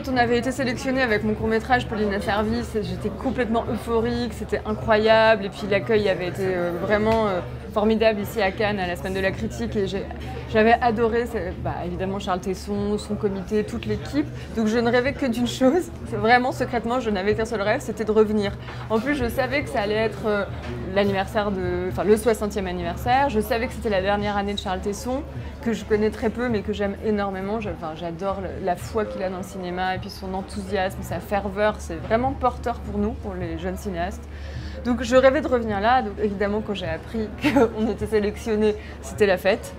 quand on avait été sélectionné avec mon court-métrage Pauline a servi, j'étais complètement euphorique, c'était incroyable. Et puis l'accueil avait été vraiment formidable ici à Cannes, à la Semaine de la Critique. Et j'avais adoré, évidemment, Charles Tesson, son comité, toute l'équipe. Donc je ne rêvais que d'une chose. Vraiment, secrètement, je n'avais qu'un seul rêve, c'était de revenir. En plus, je savais que ça allait être l'anniversaire le 60e anniversaire. Je savais que c'était la dernière année de Charles Tesson, que je connais très peu, mais que j'aime énormément. J'adore la foi qu'il a dans le cinéma et puis son enthousiasme, sa ferveur. C'est vraiment porteur pour nous, pour les jeunes cinéastes. Donc je rêvais de revenir là. Donc évidemment, quand j'ai appris qu'on était sélectionné, c'était la fête.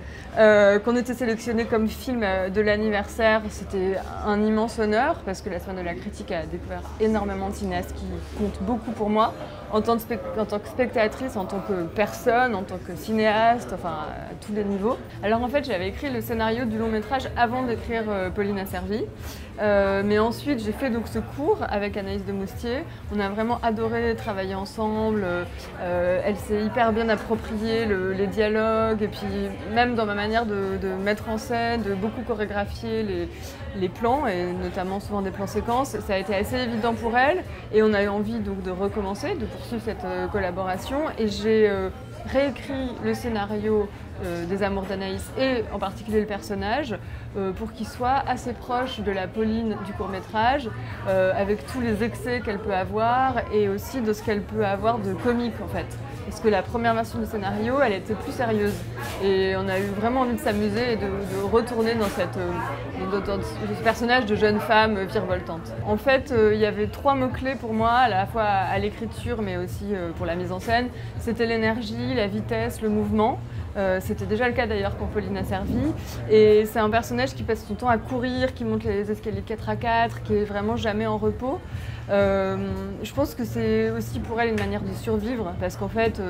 Qu'on était sélectionné comme film de l'anniversaire, c'était un immense honneur parce que la Semaine de la Critique a découvert énormément de cinéastes qui comptent beaucoup pour moi en tant que spectatrice, en tant que personne, en tant que cinéaste, enfin à tous les niveaux. Alors en fait, j'avais écrit le scénario du long métrage avant d'écrire Pauline a servi. Mais ensuite, j'ai fait donc ce cours avec Anaïs de Moustier. On a vraiment adoré travailler ensemble. Elle s'est hyper bien approprié les dialogues et puis même dans ma manière de mettre en scène, de beaucoup chorégraphier les plans et notamment souvent des plans séquences. Ça a été assez évident pour elle et on a eu envie donc de recommencer, de poursuivre cette collaboration et j'ai réécrit le scénario des Amours d'Anaïs et en particulier le personnage pour qu'il soit assez proche de la Pauline du court-métrage avec tous les excès qu'elle peut avoir et aussi de ce qu'elle peut avoir de comique en fait. Parce que la première version du scénario, elle était plus sérieuse et on a eu vraiment envie de s'amuser et de retourner dans ce personnage de jeune femme virevoltante. En fait, il y avait 3 mots-clés pour moi, à la fois à l'écriture mais aussi pour la mise en scène. C'était l'énergie, la vitesse, le mouvement. C'était déjà le cas d'ailleurs pour Pauline a servi. Et c'est un personnage qui passe son temps à courir, qui monte les escaliers 4x4, qui est vraiment jamais en repos. Je pense que c'est aussi pour elle une manière de survivre parce qu'en fait,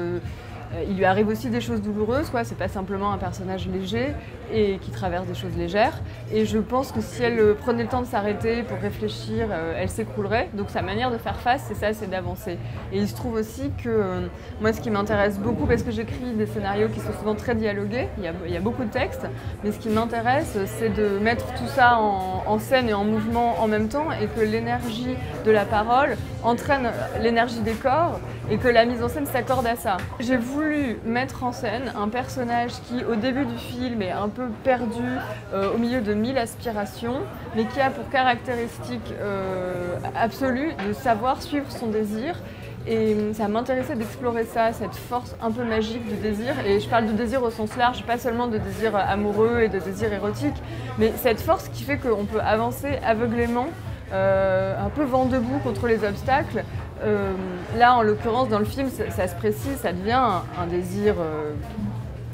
il lui arrive aussi des choses douloureuses, quoi. C'est pas simplement un personnage léger et qui traverse des choses légères. Et je pense que si elle prenait le temps de s'arrêter pour réfléchir, elle s'écroulerait. Donc sa manière de faire face, c'est ça, c'est d'avancer. Et il se trouve aussi que moi, ce qui m'intéresse beaucoup, parce que j'écris des scénarios qui sont souvent très dialogués, il y a beaucoup de textes, mais ce qui m'intéresse, c'est de mettre tout ça en scène et en mouvement en même temps et que l'énergie de la parole entraîne l'énergie des corps et que la mise en scène s'accorde à ça. J'ai voulu mettre en scène un personnage qui, au début du film, est un peu perdu au milieu de 1000 aspirations, mais qui a pour caractéristique absolue de savoir suivre son désir. Et ça m'intéressait d'explorer ça, cette force un peu magique du désir. Et je parle de désir au sens large, pas seulement de désir amoureux et de désir érotique, mais cette force qui fait qu'on peut avancer aveuglément, un peu vent debout contre les obstacles. Là, en l'occurrence, dans le film, ça se précise, ça devient un désir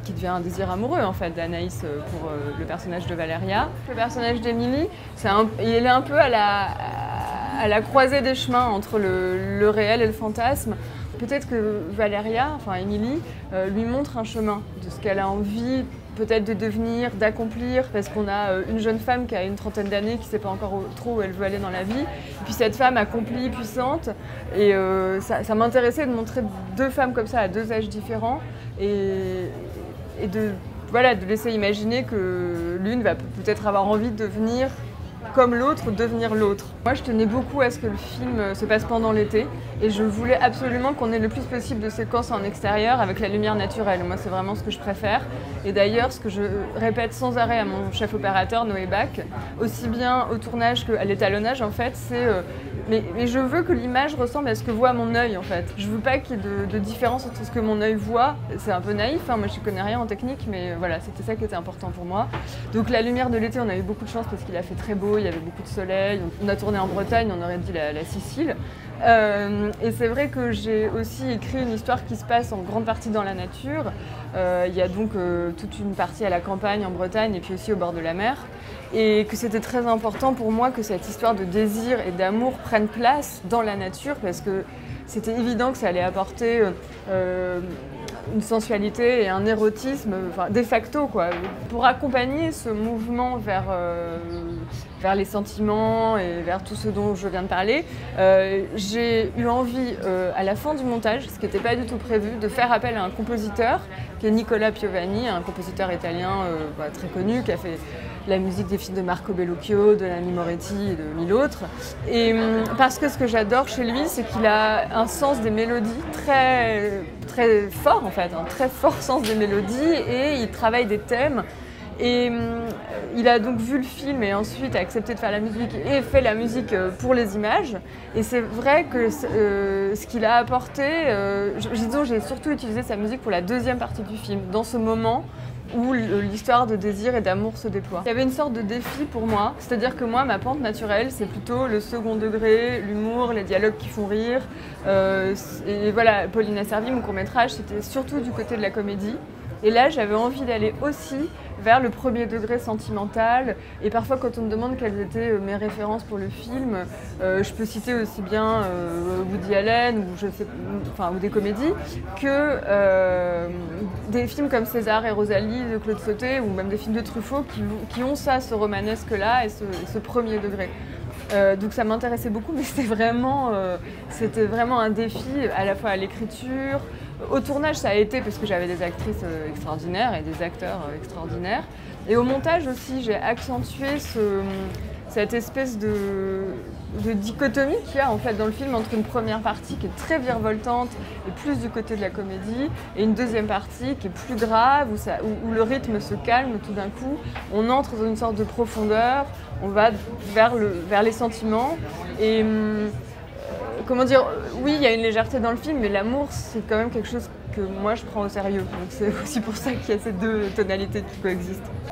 qui devient un désir amoureux en fait d'Anaïs pour le personnage de Valéria. Le personnage d'Émilie, il est un peu à la croisée des chemins entre le réel et le fantasme. Peut-être que Valéria, enfin Émilie, lui montre un chemin de ce qu'elle a envie peut-être de devenir, d'accomplir, parce qu'on a une jeune femme qui a une trentaine d'années, qui ne sait pas encore trop où elle veut aller dans la vie. Et puis cette femme accomplie, puissante, et ça m'intéressait de montrer 2 femmes comme ça à 2 âges différents, et de laisser imaginer que l'une va peut-être avoir envie de devenir comme l'autre, devenir l'autre. Moi, je tenais beaucoup à ce que le film se passe pendant l'été et je voulais absolument qu'on ait le plus possible de séquences en extérieur avec la lumière naturelle. Moi, c'est vraiment ce que je préfère. Et d'ailleurs, ce que je répète sans arrêt à mon chef opérateur, Noé Bach, aussi bien au tournage qu'à l'étalonnage, en fait, c'est mais je veux que l'image ressemble à ce que voit mon œil, en fait. Je veux pas qu'il y ait de différence entre ce que mon œil voit. C'est un peu naïf, hein, moi je connais rien en technique, mais voilà, c'était ça qui était important pour moi. Donc la lumière de l'été, on a eu beaucoup de chance parce qu'il a fait très beau, il y avait beaucoup de soleil. On a tourné en Bretagne, on aurait dit la Sicile. Et c'est vrai que j'ai aussi écrit une histoire qui se passe en grande partie dans la nature. Il y a donc toute une partie à la campagne en Bretagne et puis aussi au bord de la mer. Et que c'était très important pour moi que cette histoire de désir et d'amour prenne place dans la nature parce que c'était évident que ça allait apporter une sensualité et un érotisme, enfin, de facto, quoi. Pour accompagner ce mouvement vers vers les sentiments et vers tout ce dont je viens de parler. J'ai eu envie, à la fin du montage, ce qui n'était pas du tout prévu, de faire appel à un compositeur qui est Nicola Piovani, un compositeur italien très connu, qui a fait la musique des films de Marco Bellocchio, de Nanni Moretti et de mille autres. Et parce que ce que j'adore chez lui, c'est qu'il a un sens des mélodies très, très fort, en fait, un très fort sens des mélodies, et il travaille des thèmes. Et il a donc vu le film et ensuite a accepté de faire la musique et fait la musique pour les images. Et c'est vrai que ce qu'il a apporté, disons, j'ai surtout utilisé sa musique pour la deuxième partie du film, dans ce moment où l'histoire de désir et d'amour se déploie. Il y avait une sorte de défi pour moi, c'est-à-dire que moi, ma pente naturelle, c'est plutôt le second degré, l'humour, les dialogues qui font rire. Et voilà, Pauline a servi, mon court-métrage, c'était surtout du côté de la comédie. Et là, j'avais envie d'aller aussi vers le premier degré sentimental. Et parfois, quand on me demande quelles étaient mes références pour le film, je peux citer aussi bien Woody Allen ou des comédies que des films comme César et Rosalie de Claude Sautet ou même des films de Truffaut qui ont ça, ce romanesque-là et ce premier degré. Donc ça m'intéressait beaucoup, mais c'était vraiment un défi à la fois à l'écriture. Au tournage, ça a été parce que j'avais des actrices extraordinaires et des acteurs extraordinaires. Et au montage aussi, j'ai accentué cette espèce de dichotomie qu'il y a en fait dans le film entre une première partie qui est très virevoltante et plus du côté de la comédie et une deuxième partie qui est plus grave, où le rythme se calme tout d'un coup. On entre dans une sorte de profondeur, on va vers les sentiments et comment dire, oui, il y a une légèreté dans le film, mais l'amour, c'est quand même quelque chose que moi je prends au sérieux. Donc c'est aussi pour ça qu'il y a ces deux tonalités qui coexistent.